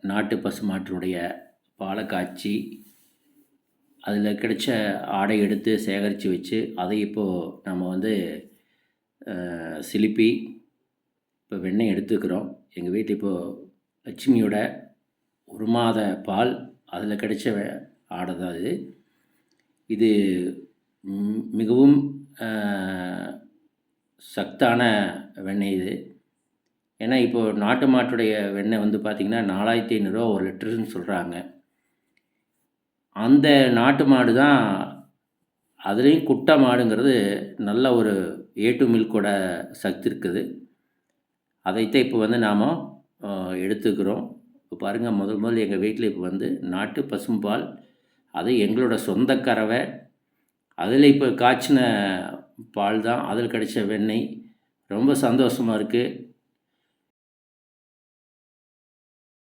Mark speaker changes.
Speaker 1: நாட்டு பசுமாட்டினுடைய பாலை காய்ச்சி அதில் கிடைச்ச ஆடை எடுத்து சேகரித்து வச்சு அதை இப்போது நம்ம வந்து சிலுப்பி இப்போ வெண்ணெய் எடுத்துக்கிறோம். எங்கள் வீட்டில் இப்போது லட்சுமியோட 1 மாத பால் அதில் கிடைச்ச ஆடை தான் இது. இது மிகவும் சத்தான வெண்ணெய் இது. ஏன்னா இப்போது நாட்டு மாட்டுடைய வெண்ணெய் வந்து பார்த்திங்கன்னா 4500 ரூபா 1 லிட்டருன்னு சொல்கிறாங்க. அந்த நாட்டு மாடு தான், அதுலேயும் குட்டை மாடுங்கிறது நல்ல ஒரு A2 மில்கோட சத்து இருக்குது. அதைத்தான் இப்போ வந்து நாம் எடுத்துக்கிறோம். இப்போ பாருங்கள், முதல்ல எங்கள் வீட்டில் இப்போ வந்து நாட்டு பசும்பால், அது எங்களோட சொந்த கறவை, அதில் இப்போ காய்ச்சின பால் தான், அதில் கிடைச்ச வெண்ணெய். ரொம்ப சந்தோஷமாக இருக்குது.